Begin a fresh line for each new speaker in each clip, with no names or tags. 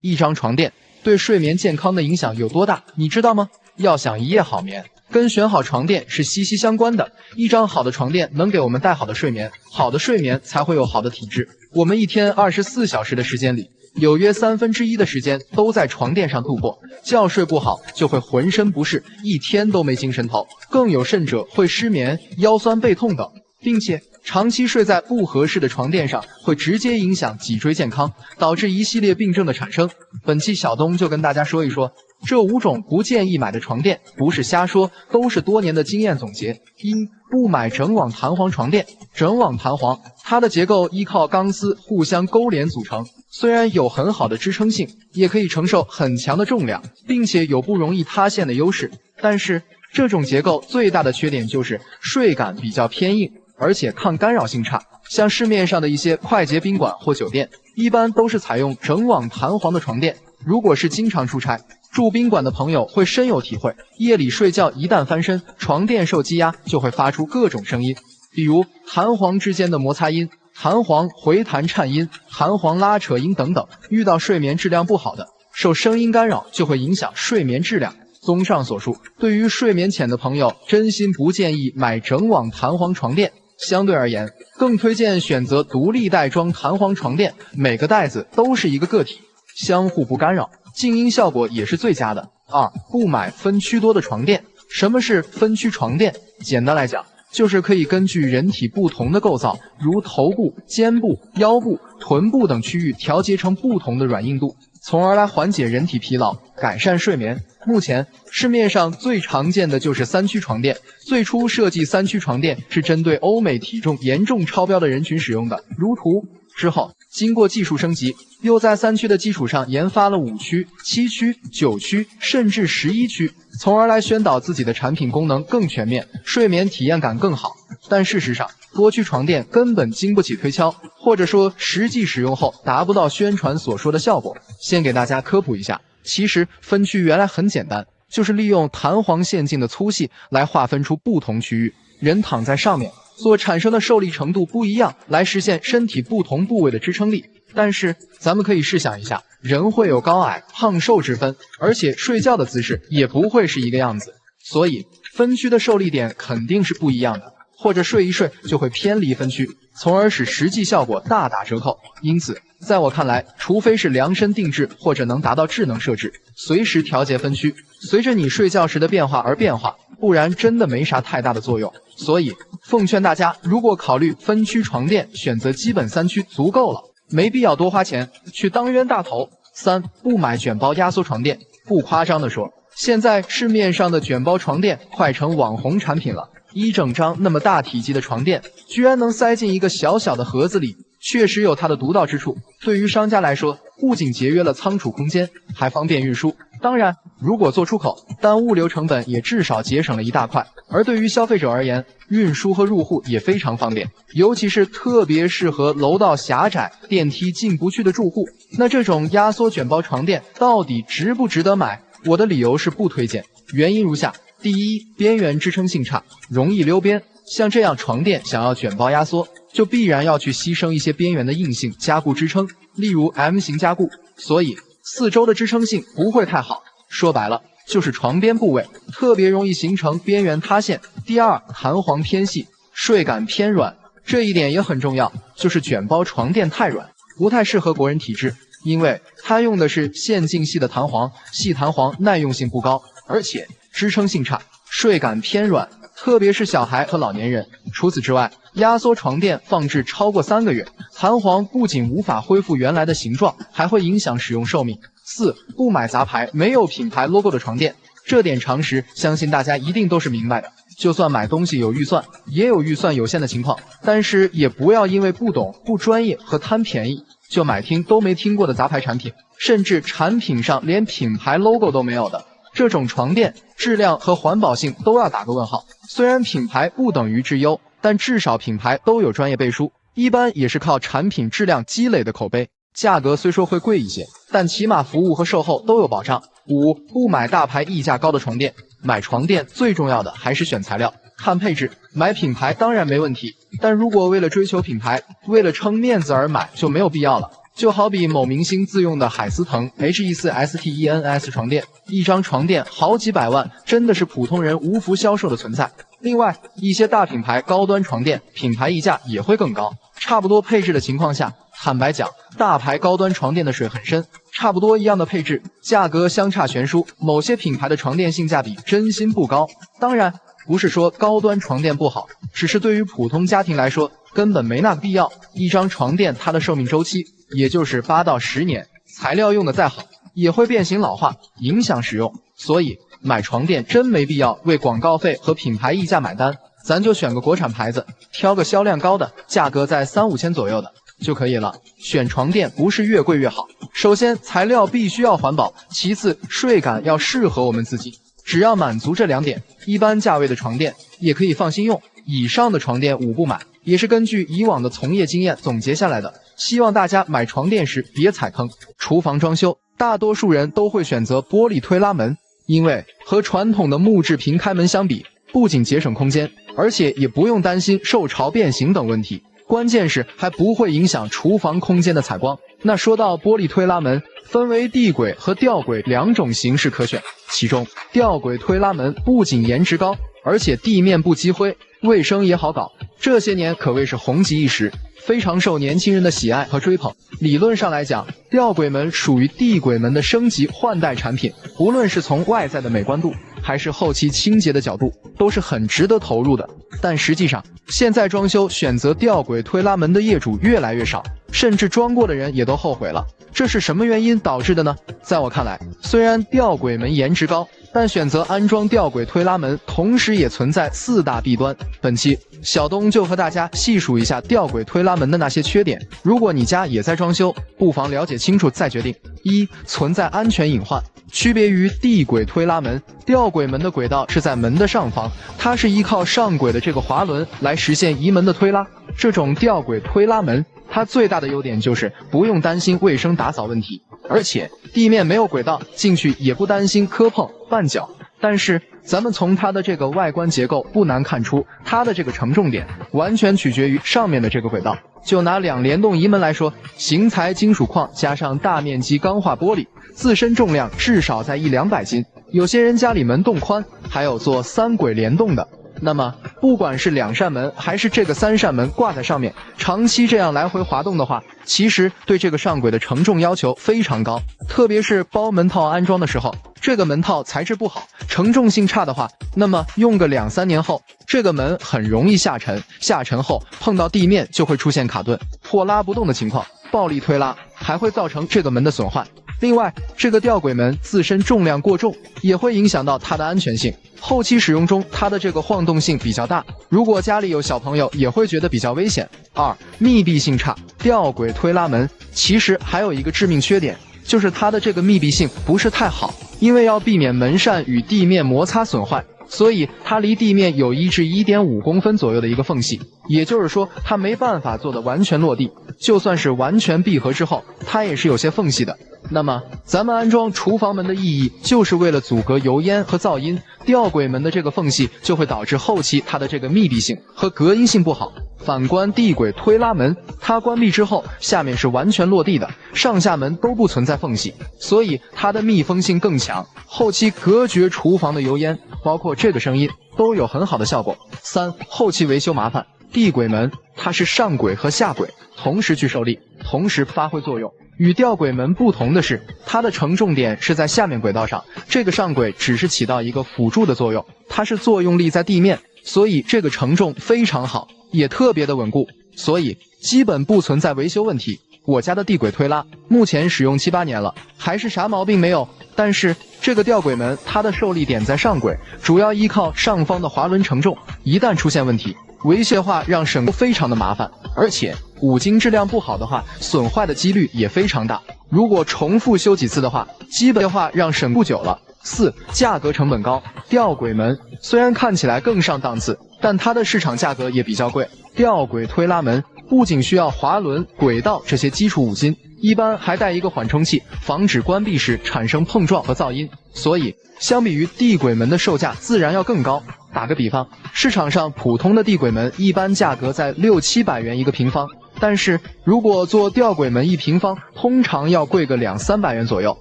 一张床垫对睡眠健康的影响有多大，你知道吗？要想一夜好眠，跟选好床垫是息息相关的。一张好的床垫能给我们带好的睡眠，好的睡眠才会有好的体质。我们一天24小时的时间里，有约1/3的时间都在床垫上度过，觉睡不好就会浑身不适，一天都没精神头，更有甚者会失眠、腰酸背痛等，并且长期睡在不合适的床垫上，会直接影响脊椎健康，导致一系列病症的产生。本期小东就跟大家说一说这5种不建议买的床垫，不是瞎说，都是多年的经验总结。1. 不买整网弹簧床垫。整网弹簧，它的结构依靠钢丝互相勾连组成，虽然有很好的支撑性，也可以承受很强的重量，并且有不容易塌陷的优势，但是这种结构最大的缺点就是睡感比较偏硬，而且抗干扰性差。像市面上的一些快捷宾馆或酒店，一般都是采用整网弹簧的床垫。如果是经常出差住宾馆的朋友会深有体会，夜里睡觉一旦翻身，床垫受积压就会发出各种声音，比如弹簧之间的摩擦音、弹簧回弹颤音、弹簧拉扯音等等。遇到睡眠质量不好的，受声音干扰就会影响睡眠质量。综上所述，对于睡眠浅的朋友，真心不建议买整网弹簧床垫。相对而言，更推荐选择独立袋装弹簧床垫，每个袋子都是一个个体，相互不干扰，静音效果也是最佳的。2. 不买分区多的床垫。什么是分区床垫？简单来讲，就是可以根据人体不同的构造，如头部、肩部、腰部、臀部等区域调节成不同的软硬度，从而来缓解人体疲劳，改善睡眠。目前市面上最常见的就是3区床垫。最初设计3区床垫是针对欧美体重严重超标的人群使用的，如图。之后经过技术升级，又在3区的基础上研发了5区、7区、9区，甚至11区，从而来宣导自己的产品功能更全面，睡眠体验感更好。但事实上，多区床垫根本经不起推敲，或者说实际使用后达不到宣传所说的效果。先给大家科普一下，其实分区原来很简单，就是利用弹簧线径的粗细来划分出不同区域，人躺在上面所产生的受力程度不一样，来实现身体不同部位的支撑力。但是咱们可以试想一下，人会有高矮、胖瘦之分，而且睡觉的姿势也不会是一个样子，所以分区的受力点肯定是不一样的，或者睡一睡就会偏离分区，从而使实际效果大打折扣。因此在我看来，除非是量身定制或者能达到智能设置，随时调节分区，随着你睡觉时的变化而变化，不然真的没啥太大的作用。所以奉劝大家，如果考虑分区床垫，选择基本3区足够了，没必要多花钱去当冤大头。3. 不买卷包压缩床垫。不夸张的说，现在市面上的卷包床垫快成网红产品了，一整张那么大体积的床垫居然能塞进一个小小的盒子里，确实有它的独到之处。对于商家来说，不仅节约了仓储空间，还方便运输。当然，如果做出口，但物流成本也至少节省了一大块。而对于消费者而言，运输和入户也非常方便，尤其是特别适合楼道狭窄、电梯进不去的住户。那这种压缩卷包床垫到底值不值得买？我的理由是不推荐，原因如下。第一，边缘支撑性差，容易溜边。像这样床垫想要卷包压缩，就必然要去牺牲一些边缘的硬性加固支撑，例如 M 型加固，所以四周的支撑性不会太好。说白了，就是床边部位特别容易形成边缘塌陷。第二，弹簧偏细，睡感偏软，这一点也很重要，就是卷包床垫太软，不太适合国人体质，因为它用的是线径系的弹簧，细弹簧耐用性不高，而且支撑性差，睡感偏软，特别是小孩和老年人。除此之外，压缩床垫放置超过3个月，弹簧不仅无法恢复原来的形状，还会影响使用寿命。4. 不买杂牌没有品牌 logo 的床垫。这点常识相信大家一定都是明白的，就算买东西有预算，也有预算有限的情况，但是也不要因为不懂、不专业和贪便宜就买听都没听过的杂牌产品，甚至产品上连品牌 logo 都没有的。这种床垫质量和环保性都要打个问号。虽然品牌不等于质优，但至少品牌都有专业背书，一般也是靠产品质量积累的口碑。价格虽说会贵一些，但起码服务和售后都有保障。5. 不买大牌溢价高的床垫。买床垫最重要的还是选材料，看配置。买品牌当然没问题，但如果为了追求品牌，为了撑面子而买，就没有必要了。就好比某明星自用的海思腾 HE4STENS 床垫，一张床垫好几百万，真的是普通人无福消受的存在。另外，一些大品牌高端床垫品牌溢价也会更高。差不多配置的情况下，坦白讲，大牌高端床垫的水很深。差不多一样的配置，价格相差悬殊，某些品牌的床垫性价比真心不高。当然，不是说高端床垫不好，只是对于普通家庭来说，根本没那个必要。一张床垫它的寿命周期也就是8到10年，材料用的再好，也会变形老化，影响使用。所以买床垫真没必要为广告费和品牌溢价买单，咱就选个国产牌子，挑个销量高的，价格在3、5千左右的就可以了。选床垫不是越贵越好，首先材料必须要环保，其次睡感要适合我们自己。只要满足这2点，一般价位的床垫也可以放心用。以上的床垫5不买，也是根据以往的从业经验总结下来的。希望大家买床垫时别踩坑。厨房装修，大多数人都会选择玻璃推拉门，因为和传统的木质平开门相比，不仅节省空间，而且也不用担心受潮变形等问题。关键是还不会影响厨房空间的采光。那说到玻璃推拉门，分为地轨和吊轨2种形式可选，其中吊轨推拉门不仅颜值高，而且地面不积灰，卫生也好搞，这些年可谓是红极一时，非常受年轻人的喜爱和追捧。理论上来讲，吊轨门属于地轨门的升级换代产品，无论是从外在的美观度，还是后期清洁的角度，都是很值得投入的。但实际上，现在装修选择吊轨推拉门的业主越来越少，甚至装过的人也都后悔了。这是什么原因导致的呢？在我看来，虽然吊轨门颜值高，但选择安装吊轨推拉门，同时也存在4大弊端。本期小东就和大家细数一下吊轨推拉门的那些缺点，如果你家也在装修，不妨了解清楚再决定。1、存在安全隐患。区别于地轨推拉门，吊轨门的轨道是在门的上方，它是依靠上轨的这个滑轮来实现移门的推拉。这种吊轨推拉门，它最大的优点就是不用担心卫生打扫问题，而且地面没有轨道，进去也不担心磕碰绊脚。但是咱们从它的这个外观结构不难看出，它的这个承重点完全取决于上面的这个轨道。就拿2联动移门来说，型材金属框加上大面积钢化玻璃，自身重量至少在100-200斤。有些人家里门洞宽，还有做3轨联动的，那么不管是2扇门还是这个3扇门挂在上面，长期这样来回滑动的话，其实对这个上轨的承重要求非常高。特别是包门套安装的时候，这个门套材质不好，承重性差的话，那么用个2、3年后，这个门很容易下沉，下沉后碰到地面就会出现卡顿、破拉不动的情况，暴力推拉还会造成这个门的损坏。另外，这个吊轨门自身重量过重，也会影响到它的安全性。后期使用中，它的这个晃动性比较大，如果家里有小朋友，也会觉得比较危险。2、密闭性差。吊轨推拉门其实还有一个致命缺点，就是它的这个密闭性不是太好，因为要避免门扇与地面摩擦损坏，所以它离地面有1至1.5公分左右的一个缝隙，也就是说它没办法做的完全落地，就算是完全闭合之后，它也是有些缝隙的。那么咱们安装厨房门的意义就是为了阻隔油烟和噪音，吊轨门的这个缝隙就会导致后期它的这个密闭性和隔音性不好。反观地轨推拉门，它关闭之后下面是完全落地的，上下门都不存在缝隙，所以它的密封性更强，后期隔绝厨房的油烟，包括这个声音都有很好的效果。3、后期维修麻烦。地轨门它是上轨和下轨同时去受力，同时发挥作用。与吊轨门不同的是，它的承重点是在下面轨道上，这个上轨只是起到一个辅助的作用，它是作用力在地面，所以这个承重非常好，也特别的稳固，所以基本不存在维修问题。我家的地轨推拉目前使用7、8年了，还是啥毛病没有。但是这个吊轨门它的受力点在上轨，主要依靠上方的滑轮承重，一旦出现问题，维修化让省工非常的麻烦，而且五金质量不好的话，损坏的几率也非常大。如果重复修几次的话，基本的话让省不久了。4、价格成本高。吊轨门虽然看起来更上档次，但它的市场价格也比较贵。吊轨推拉门不仅需要滑轮、轨道这些基础五金，一般还带一个缓冲器，防止关闭时产生碰撞和噪音。所以相比于地轨门的售价自然要更高。打个比方，市场上普通的地轨门一般价格在600-700元一个平方，但是如果做吊轨门1平方，通常要贵个200-300元左右，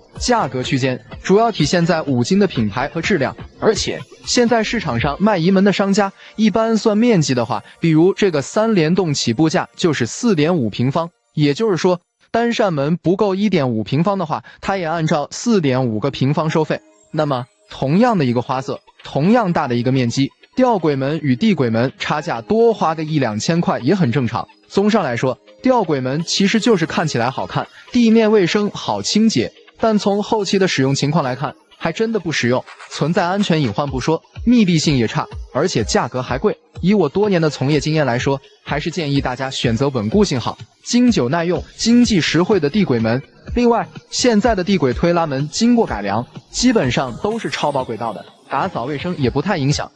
价格区间主要体现在五金的品牌和质量。而且现在市场上卖移门的商家，一般算面积的话，比如这个3联动起步价就是 4.5 平方，也就是说单扇门不够 1.5 平方的话，它也按照 4.5 个平方收费。那么同样的一个花色，同样大的一个面积，吊轨门与地轨门差价多花个1-2千块也很正常。综上来说，吊轨门其实就是看起来好看，地面卫生好清洁，但从后期的使用情况来看，还真的不实用，存在安全隐患不说，密闭性也差，而且价格还贵。以我多年的从业经验来说，还是建议大家选择稳固性好、经久耐用、经济实惠的地轨门。另外，现在的地轨推拉门经过改良，基本上都是超薄轨道的，打扫卫生也不太影响。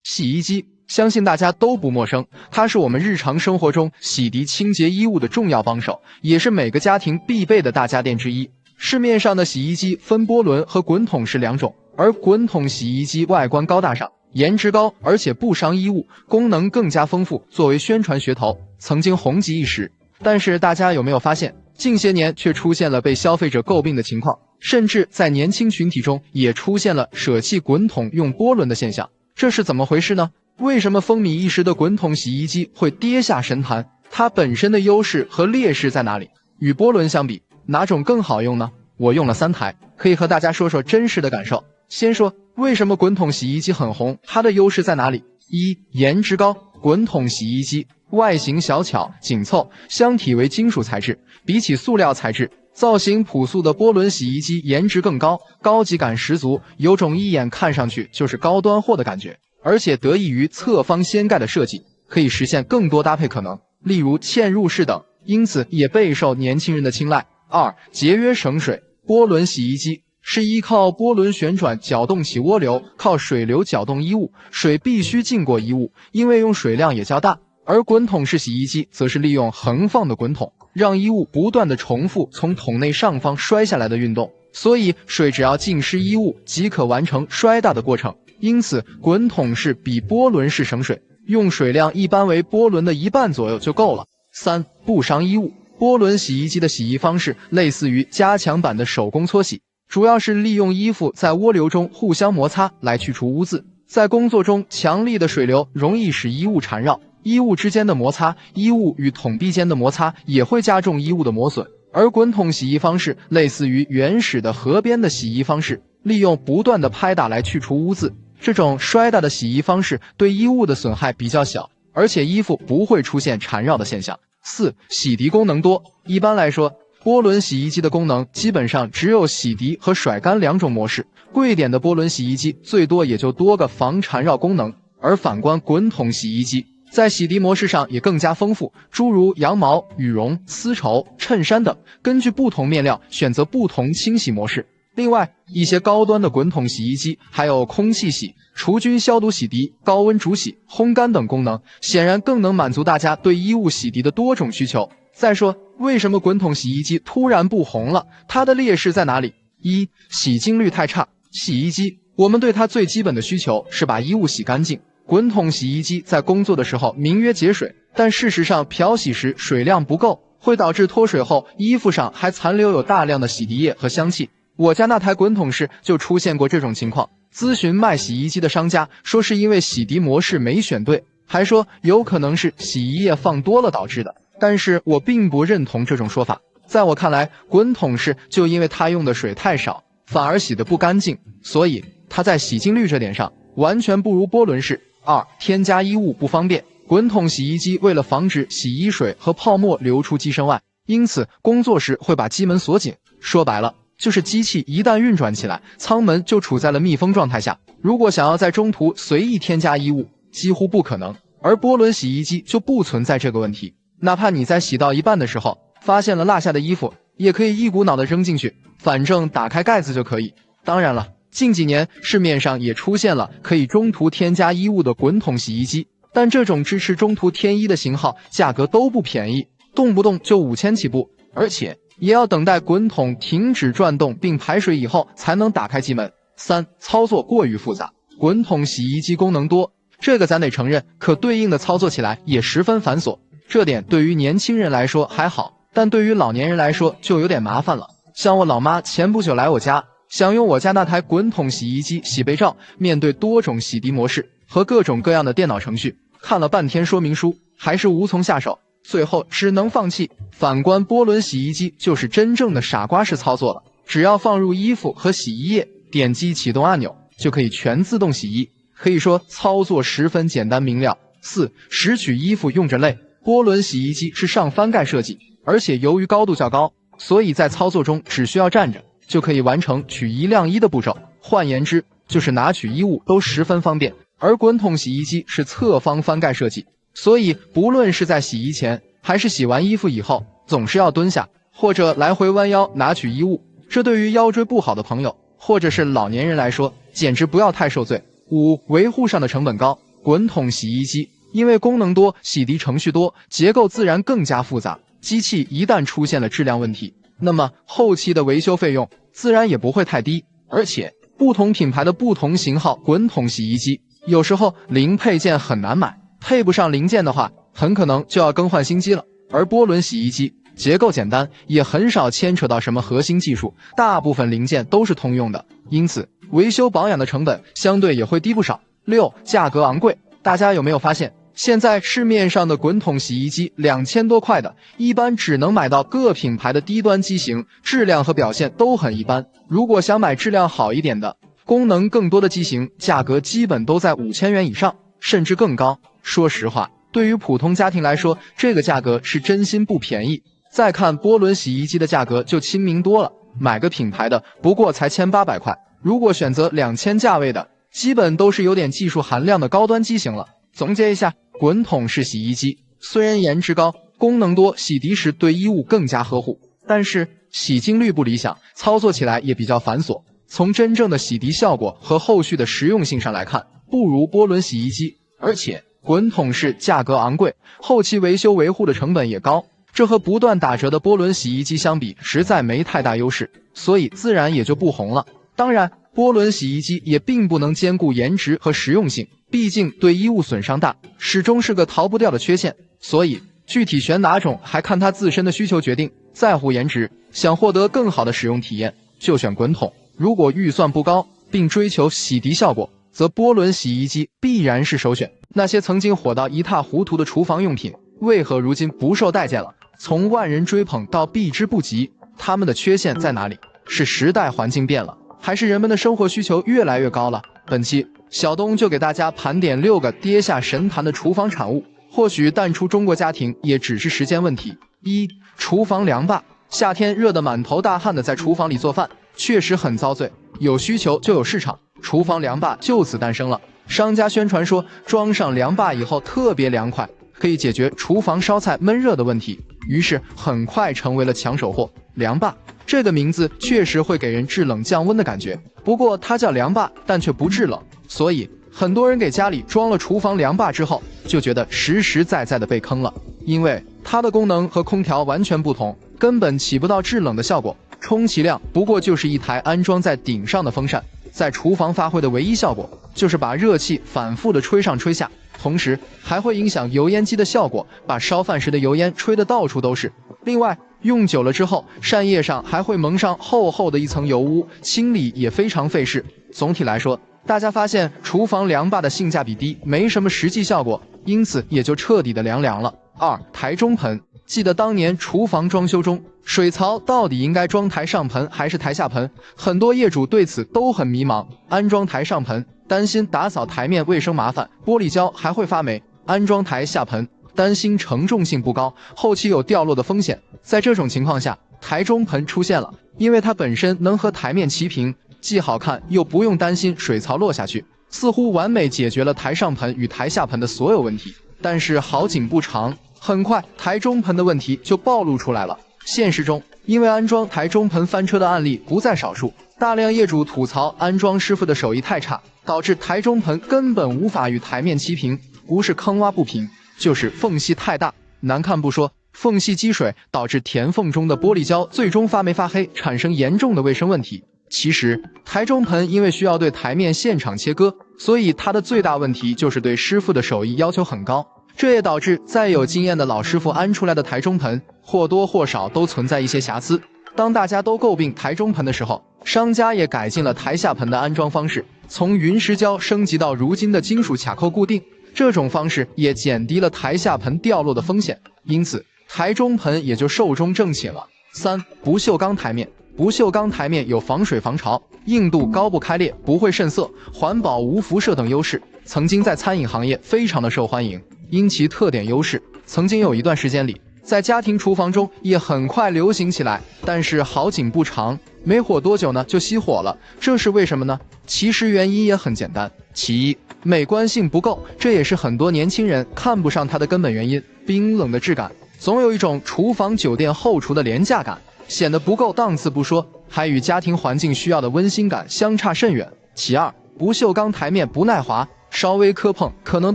洗衣机相信大家都不陌生，它是我们日常生活中洗涤清洁衣物的重要帮手，也是每个家庭必备的大家电之一。市面上的洗衣机分波轮和滚筒是2种，而滚筒洗衣机外观高大上，颜值高，而且不伤衣物，功能更加丰富，作为宣传噱头，曾经红极一时。但是大家有没有发现，近些年却出现了被消费者诟病的情况，甚至在年轻群体中也出现了舍弃滚筒用波轮的现象。这是怎么回事呢？为什么风靡一时的滚筒洗衣机会跌下神坛？它本身的优势和劣势在哪里？与波轮相比，哪种更好用呢？我用了3台，可以和大家说说真实的感受。先说为什么滚筒洗衣机很红，它的优势在哪里？一、颜值高。滚筒洗衣机外形小巧紧凑，箱体为金属材质，比起塑料材质，造型朴素的波轮洗衣机颜值更高，高级感十足，有种一眼看上去就是高端货的感觉。而且得益于侧方掀盖的设计，可以实现更多搭配可能，例如嵌入式等，因此也备受年轻人的青睐。2、节约省水。波轮洗衣机是依靠波轮旋转搅动起涡流，靠水流搅动衣物，水必须浸过衣物，因为用水量也较大。而滚筒式洗衣机则是利用横放的滚筒，让衣物不断的重复从桶内上方摔下来的运动，所以水只要浸湿衣物即可完成摔打的过程。因此滚筒式比波轮式省水，用水量一般为波轮的1半左右就够了。3、不伤衣物。波轮洗衣机的洗衣方式类似于加强版的手工搓洗，主要是利用衣服在涡流中互相摩擦来去除污渍。在工作中，强力的水流容易使衣物缠绕，衣物之间的摩擦，衣物与桶壁间的摩擦也会加重衣物的磨损。而滚筒洗衣方式类似于原始的河边的洗衣方式，利用不断的拍打来去除污渍。这种摔打的洗衣方式对衣物的损害比较小，而且衣服不会出现缠绕的现象。4、洗涤功能多。一般来说，波轮洗衣机的功能基本上只有洗涤和甩干2种模式，贵点的波轮洗衣机最多也就多个防缠绕功能，而反观滚筒洗衣机，在洗涤模式上也更加丰富，诸如羊毛、羽绒、丝绸、衬衫等，根据不同面料选择不同清洗模式。另外，一些高端的滚筒洗衣机还有空气洗、除菌消毒洗涤、高温煮洗、烘干等功能，显然更能满足大家对衣物洗涤的多种需求。再说，为什么滚筒洗衣机突然不红了？它的劣势在哪里？一、洗净率太差。洗衣机，我们对它最基本的需求是把衣物洗干净。滚筒洗衣机在工作的时候名曰节水，但事实上漂洗时水量不够，会导致脱水后衣服上还残留有大量的洗涤液和香气。我家那台滚筒式就出现过这种情况，咨询卖洗衣机的商家说是因为洗涤模式没选对，还说有可能是洗衣液放多了导致的，但是我并不认同这种说法。在我看来，滚筒式就因为它用的水太少，反而洗得不干净，所以它在洗净率这点上完全不如波轮式。2、添加衣物不方便。滚筒洗衣机为了防止洗衣水和泡沫流出机身外，因此工作时会把机门锁紧，说白了就是机器一旦运转起来，舱门就处在了密封状态下，如果想要在中途随意添加衣物，几乎不可能。而波轮洗衣机就不存在这个问题，哪怕你在洗到一半的时候发现了落下的衣服，也可以一股脑的扔进去，反正打开盖子就可以。当然了，近几年市面上也出现了可以中途添加衣物的滚筒洗衣机，但这种支持中途添衣的型号价格都不便宜，动不动就5000起步，而且也要等待滚筒停止转动并排水以后才能打开机门。3、操作过于复杂。滚筒洗衣机功能多，这个咱得承认，可对应的操作起来也十分繁琐。这点对于年轻人来说还好，但对于老年人来说就有点麻烦了。像我老妈前不久来我家，想用我家那台滚筒洗衣机洗被罩，面对多种洗涤模式和各种各样的电脑程序，看了半天说明书，还是无从下手，最后只能放弃。反观波轮洗衣机就是真正的傻瓜式操作了，只要放入衣服和洗衣液，点击启动按钮，就可以全自动洗衣，可以说操作十分简单明了。4. 拾取衣服用着累。波轮洗衣机是上翻盖设计，而且由于高度较高，所以在操作中只需要站着就可以完成取衣晾衣的步骤，换言之就是拿取衣物都十分方便。而滚筒洗衣机是侧方翻盖设计，所以不论是在洗衣前还是洗完衣服以后，总是要蹲下或者来回弯腰拿取衣物，这对于腰椎不好的朋友或者是老年人来说简直不要太受罪。5. 维护上的成本高。滚筒洗衣机因为功能多，洗涤程序多，结构自然更加复杂，机器一旦出现了质量问题，那么后期的维修费用自然也不会太低。而且不同品牌的不同型号滚筒洗衣机，有时候零配件很难买，配不上零件的话，很可能就要更换新机了。而波轮洗衣机结构简单，也很少牵扯到什么核心技术，大部分零件都是通用的，因此维修保养的成本相对也会低不少。6. 价格昂贵。大家有没有发现，现在市面上的滚筒洗衣机2000多块的，一般只能买到各品牌的低端机型，质量和表现都很一般。如果想买质量好一点的，功能更多的机型，价格基本都在5000元以上，甚至更高。说实话，对于普通家庭来说，这个价格是真心不便宜。再看波轮洗衣机的价格就亲民多了，买个品牌的不过才1800块，如果选择2000价位的，基本都是有点技术含量的高端机型了。总结一下，滚筒式洗衣机虽然颜值高，功能多，洗涤时对衣物更加呵护，但是洗净率不理想，操作起来也比较繁琐。从真正的洗涤效果和后续的实用性上来看，不如波轮洗衣机，而且滚筒式价格昂贵，后期维修维护的成本也高，这和不断打折的波轮洗衣机相比，实在没太大优势，所以自然也就不红了。当然，波轮洗衣机也并不能兼顾颜值和实用性，毕竟对衣物损伤大，始终是个逃不掉的缺陷，所以具体选哪种还看它自身的需求决定。在乎颜值，想获得更好的使用体验，就选滚筒；如果预算不高，并追求洗涤效果，则波轮洗衣机必然是首选。那些曾经火到一塌糊涂的厨房用品，为何如今不受待见了？从万人追捧到避之不及，它们的缺陷在哪里？是时代环境变了，还是人们的生活需求越来越高了？本期小东就给大家盘点6个跌下神坛的厨房产物，或许淡出中国家庭也只是时间问题。1. 厨房凉霸。夏天热得满头大汗的在厨房里做饭，确实很遭罪。有需求就有市场，厨房凉霸就此诞生了。商家宣传说装上凉霸以后特别凉快，可以解决厨房烧菜闷热的问题，于是很快成为了抢手货。凉霸这个名字确实会给人制冷降温的感觉，不过它叫凉霸，但却不制冷，所以很多人给家里装了厨房凉霸之后，就觉得实实在在的被坑了，因为它的功能和空调完全不同，根本起不到制冷的效果，充其量不过就是一台安装在顶上的风扇，在厨房发挥的唯一效果就是把热气反复的吹上吹下，同时还会影响油烟机的效果，把烧饭时的油烟吹得到处都是。另外用久了之后，扇叶上还会蒙上厚厚的一层油污，清理也非常费事。总体来说，大家发现厨房凉霸的性价比低，没什么实际效果，因此也就彻底的凉了。2. 台中盆。记得当年厨房装修中，水槽到底应该装台上盆还是台下盆，很多业主对此都很迷茫。安装台上盆，担心打扫台面卫生麻烦，玻璃胶还会发霉；安装台下盆，担心承重性不高，后期有掉落的风险。在这种情况下，台中盆出现了，因为它本身能和台面齐平，既好看又不用担心水槽落下去，似乎完美解决了台上盆与台下盆的所有问题。但是好景不长，很快台中盆的问题就暴露出来了。现实中，因为安装台中盆翻车的案例不在少数，大量业主吐槽安装师傅的手艺太差，导致台中盆根本无法与台面齐平，不是坑洼不平，就是缝隙太大。难看不说，缝隙积水导致填缝中的玻璃胶最终发霉发黑，产生严重的卫生问题。其实台中盆因为需要对台面现场切割，所以它的最大问题就是对师傅的手艺要求很高。这也导致再有经验的老师傅安出来的台中盆或多或少都存在一些瑕疵。当大家都诟病台中盆的时候，商家也改进了台下盆的安装方式，从云石胶升级到如今的金属卡扣固定，这种方式也减低了台下盆掉落的风险，因此台中盆也就寿终正寝了。3. 不锈钢台面。不锈钢台面有防水防潮、硬度高不开裂、不会渗色、环保无辐射等优势，曾经在餐饮行业非常的受欢迎。因其特点优势，曾经有一段时间里，在家庭厨房中也很快流行起来。但是好景不长，没火多久呢就熄火了。这是为什么呢？其实原因也很简单。其一，美观性不够，这也是很多年轻人看不上它的根本原因。冰冷的质感，总有一种厨房酒店后厨的廉价感，显得不够档次不说，还与家庭环境需要的温馨感相差甚远。其二，不锈钢台面不耐滑，稍微磕碰可能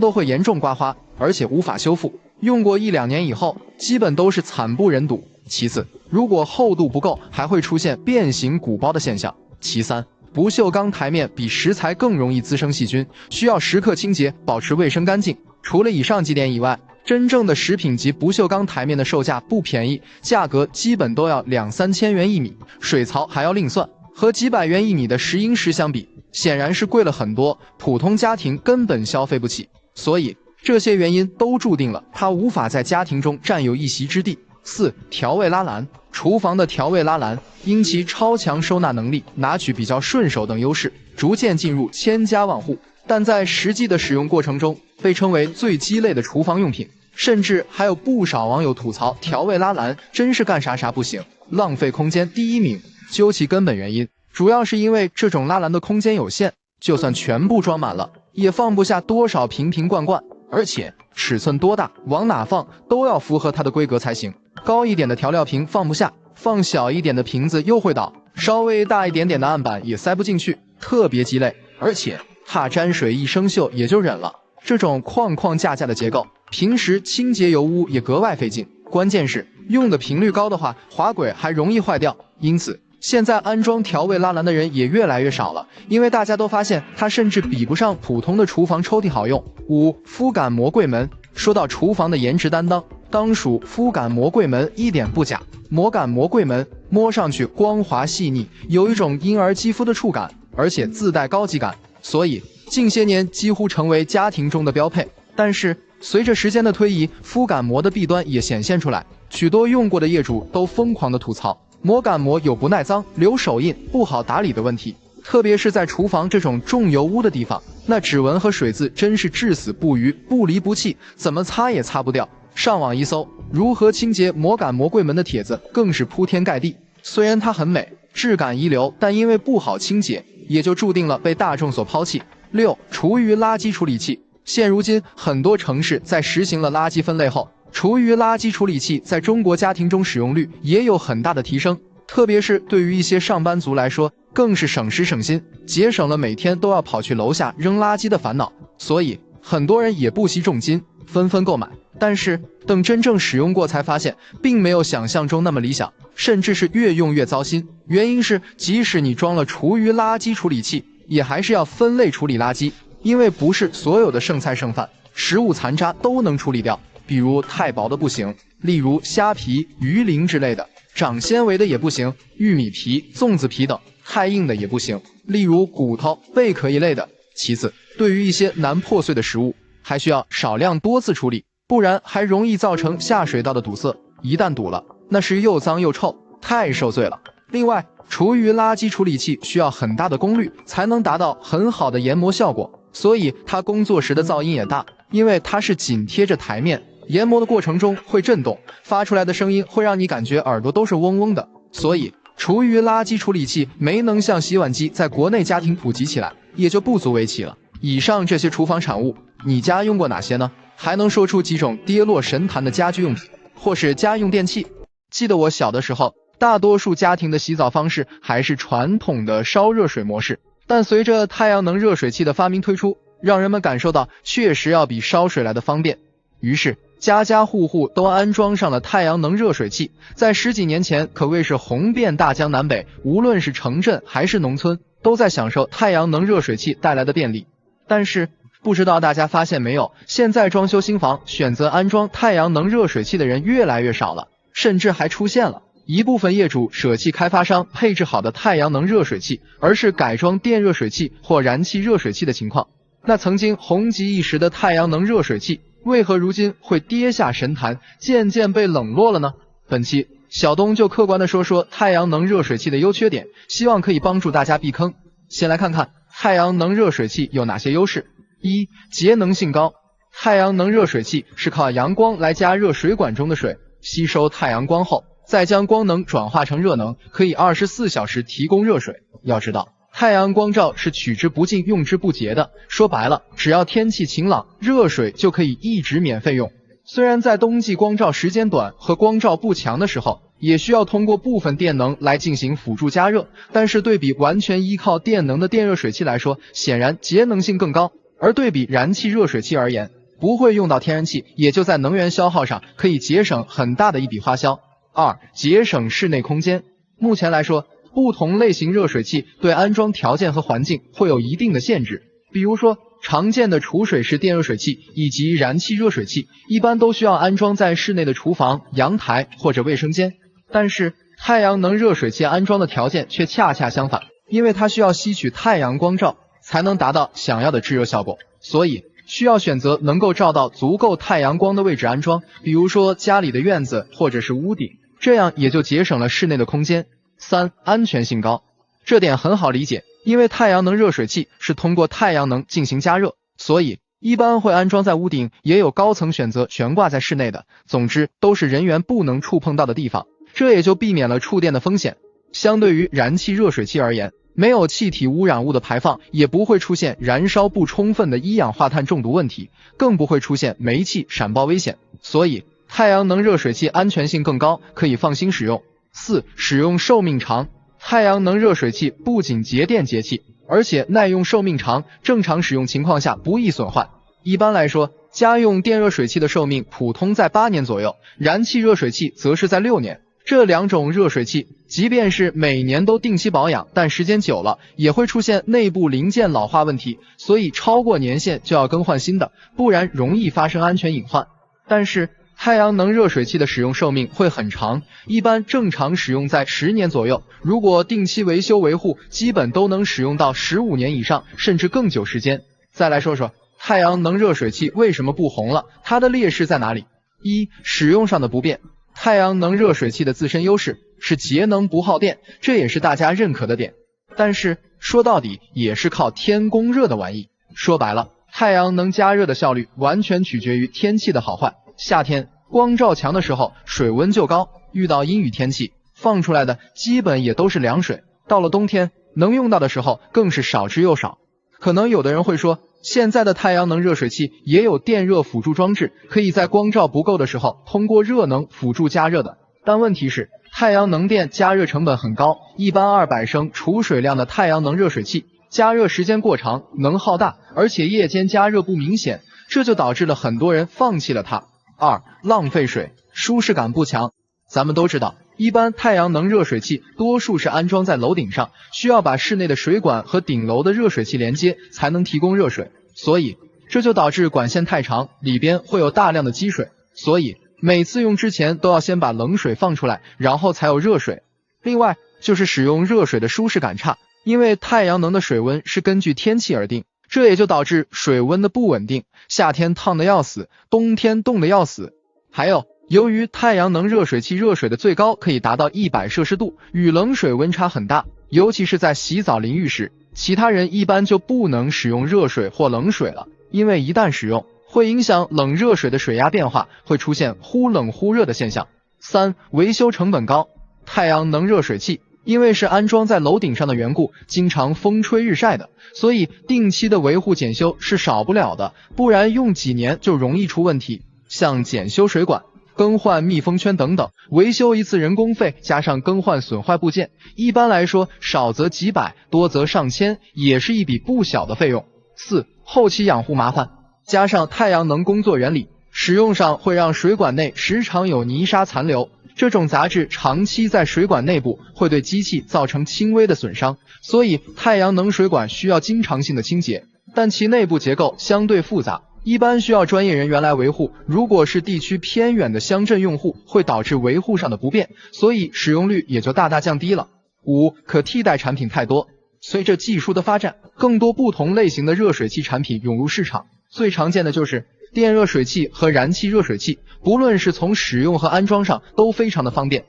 都会严重刮花，而且无法修复，用过1-2年以后，基本都是惨不忍睹。其次，如果厚度不够，还会出现变形鼓包的现象。其三，不锈钢台面比石材更容易滋生细菌，需要时刻清洁，保持卫生干净。除了以上几点以外，真正的食品级不锈钢台面的售价不便宜，价格基本都要2-3千元一米，水槽还要另算。和几百元一米的石英石相比，显然是贵了很多，普通家庭根本消费不起。所以这些原因都注定了它无法在家庭中占有一席之地。4. 调味拉篮。厨房的调味拉篮因其超强收纳能力、拿取比较顺手等优势，逐渐进入千家万户，但在实际的使用过程中被称为最鸡肋的厨房用品，甚至还有不少网友吐槽调味拉篮真是干啥啥不行，浪费空间第一名。究其根本原因，主要是因为这种拉篮的空间有限，就算全部装满了，也放不下多少瓶瓶罐罐，而且尺寸多大，往哪放都要符合它的规格才行。高一点的调料瓶放不下，放小一点的瓶子又会倒，稍微大一点点的案板也塞不进去，特别鸡肋。而且怕沾水一生锈也就忍了，这种框框架架的结构，平时清洁油污也格外费劲，关键是用的频率高的话，滑轨还容易坏掉。因此现在安装调味拉篮的人也越来越少了，因为大家都发现它甚至比不上普通的厨房抽屉好用。5. 肤感膜柜门。说到厨房的颜值担当，当属肤感膜柜门一点不假。膜感膜柜门摸上去光滑细腻，有一种婴儿肌肤的触感，而且自带高级感，所以近些年几乎成为家庭中的标配。但是随着时间的推移，肤感膜的弊端也显现出来，许多用过的业主都疯狂的吐槽膜感膜有不耐脏、留手印、不好打理的问题，特别是在厨房这种重油污的地方，那指纹和水渍真是至死不渝，不离不弃，怎么擦也擦不掉。上网一搜如何清洁膜感膜柜门的帖子更是铺天盖地。虽然它很美，质感一流，但因为不好清洁，也就注定了被大众所抛弃。6. 厨余垃圾处理器。现如今很多城市在实行了垃圾分类后，厨余垃圾处理器在中国家庭中使用率也有很大的提升，特别是对于一些上班族来说，更是省时省心，节省了每天都要跑去楼下扔垃圾的烦恼。所以很多人也不惜重金纷纷购买，但是等真正使用过才发现，并没有想象中那么理想，甚至是越用越糟心。原因是即使你装了厨余垃圾处理器，也还是要分类处理垃圾，因为不是所有的剩菜剩饭、食物残渣都能处理掉，比如太薄的不行，例如虾皮、鱼鳞之类的；长纤维的也不行，玉米皮、粽子皮等；太硬的也不行，例如骨头、贝壳一类的。其次，对于一些难破碎的食物，还需要少量多次处理，不然还容易造成下水道的堵塞，一旦堵了，那是又脏又臭，太受罪了。另外，厨余垃圾处理器需要很大的功率才能达到很好的研磨效果，所以它工作时的噪音也大，因为它是紧贴着台面，研磨的过程中会震动，发出来的声音会让你感觉耳朵都是嗡嗡的。所以厨余垃圾处理器没能像洗碗机在国内家庭普及起来，也就不足为奇了。以上这些厨房产物，你家用过哪些呢？还能说出几种跌落神坛的家居用品或是家用电器？记得我小的时候，大多数家庭的洗澡方式还是传统的烧热水模式，但随着太阳能热水器的发明推出，让人们感受到确实要比烧水来的方便，于是家家户户都安装上了太阳能热水器，在10几年前可谓是红遍大江南北，无论是城镇还是农村，都在享受太阳能热水器带来的便利。但是不知道大家发现没有，现在装修新房选择安装太阳能热水器的人越来越少了，甚至还出现了一部分业主舍弃开发商配置好的太阳能热水器，而是改装电热水器或燃气热水器的情况。那曾经红极一时的太阳能热水器，为何如今会跌下神坛，渐渐被冷落了呢？本期小东就客观的说说太阳能热水器的优缺点，希望可以帮助大家避坑。先来看看太阳能热水器有哪些优势。一、节能性高。太阳能热水器是靠阳光来加热水管中的水，吸收太阳光后，再将光能转化成热能，可以24小时提供热水。要知道，太阳光照是取之不尽用之不竭的，说白了，只要天气晴朗，热水就可以一直免费用。虽然在冬季光照时间短和光照不强的时候，也需要通过部分电能来进行辅助加热，但是对比完全依靠电能的电热水器来说，显然节能性更高。而对比燃气热水器而言，不会用到天然气，也就在能源消耗上可以节省很大的一笔花销。二、节省室内空间。目前来说，不同类型热水器对安装条件和环境会有一定的限制，比如说常见的储水式电热水器以及燃气热水器，一般都需要安装在室内的厨房、阳台或者卫生间。但是太阳能热水器安装的条件却恰恰相反，因为它需要吸取太阳光照，才能达到想要的制热效果，所以需要选择能够照到足够太阳光的位置安装，比如说家里的院子或者是屋顶，这样也就节省了室内的空间。三、安全性高。这点很好理解，因为太阳能热水器是通过太阳能进行加热，所以一般会安装在屋顶，也有高层选择悬挂在室内的，总之都是人员不能触碰到的地方，这也就避免了触电的风险。相对于燃气热水器而言，没有气体污染物的排放，也不会出现燃烧不充分的一氧化碳中毒问题，更不会出现煤气闪爆危险，所以太阳能热水器安全性更高，可以放心使用。四、使用寿命长。太阳能热水器不仅节电节气，而且耐用寿命长，正常使用情况下不易损坏。一般来说，家用电热水器的寿命普通在8年左右，燃气热水器则是在6年。这两种热水器即便是每年都定期保养，但时间久了也会出现内部零件老化问题，所以超过年限就要更换新的，不然容易发生安全隐患。但是太阳能热水器的使用寿命会很长，一般正常使用在10年左右，如果定期维修维护，基本都能使用到15年以上，甚至更久时间。再来说说太阳能热水器为什么不红了，它的劣势在哪里？一、使用上的不便。太阳能热水器的自身优势是节能不耗电，这也是大家认可的点，但是说到底也是靠天供热的玩意。说白了，太阳能加热的效率完全取决于天气的好坏。夏天光照强的时候水温就高，遇到阴雨天气放出来的基本也都是凉水，到了冬天能用到的时候更是少之又少。可能有的人会说，现在的太阳能热水器也有电热辅助装置，可以在光照不够的时候通过热能辅助加热的，但问题是太阳能电加热成本很高，一般200升储水量的太阳能热水器加热时间过长，能耗大，而且夜间加热不明显，这就导致了很多人放弃了它。二、浪费水，舒适感不强。咱们都知道，一般太阳能热水器多数是安装在楼顶上，需要把室内的水管和顶楼的热水器连接，才能提供热水，所以这就导致管线太长，里边会有大量的积水，所以每次用之前都要先把冷水放出来，然后才有热水。另外就是使用热水的舒适感差，因为太阳能的水温是根据天气而定，这也就导致水温的不稳定，夏天烫得要死，冬天冻得要死。还有由于太阳能热水器热水的最高可以达到100摄氏度，与冷水温差很大，尤其是在洗澡淋浴时，其他人一般就不能使用热水或冷水了，因为一旦使用会影响冷热水的水压变化，会出现忽冷忽热的现象。三、维修成本高。太阳能热水器因为是安装在楼顶上的缘故，经常风吹日晒的，所以定期的维护检修是少不了的，不然用几年就容易出问题。像检修水管、更换密封圈等等，维修一次人工费加上更换损坏部件，一般来说少则几百，多则上千，也是一笔不小的费用。四、后期养护麻烦。加上太阳能工作原理，使用上会让水管内时常有泥沙残留，这种杂质长期在水管内部会对机器造成轻微的损伤，所以太阳能水管需要经常性的清洁。但其内部结构相对复杂，一般需要专业人员来维护。如果是地区偏远的乡镇用户，会导致维护上的不便，所以使用率也就大大降低了。5. 可替代产品太多。随着技术的发展，更多不同类型的热水器产品涌入市场，最常见的就是电热水器和燃气热水器，不论是从使用和安装上都非常的方便，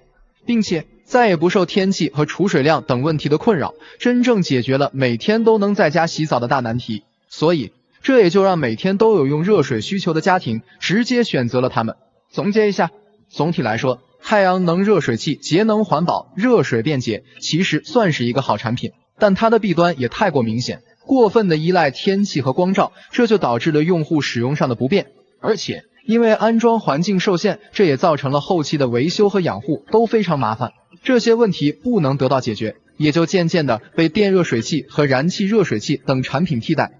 并且再也不受天气和储水量等问题的困扰，真正解决了每天都能在家洗澡的大难题。所以这也就让每天都有用热水需求的家庭直接选择了它们。总结一下，总体来说，太阳能热水器节能环保、热水便捷，其实算是一个好产品，但它的弊端也太过明显，过分的依赖天气和光照，这就导致了用户使用上的不便，而且因为安装环境受限，这也造成了后期的维修和养护都非常麻烦。这些问题不能得到解决，也就渐渐的被电热水器和燃气热水器等产品替代。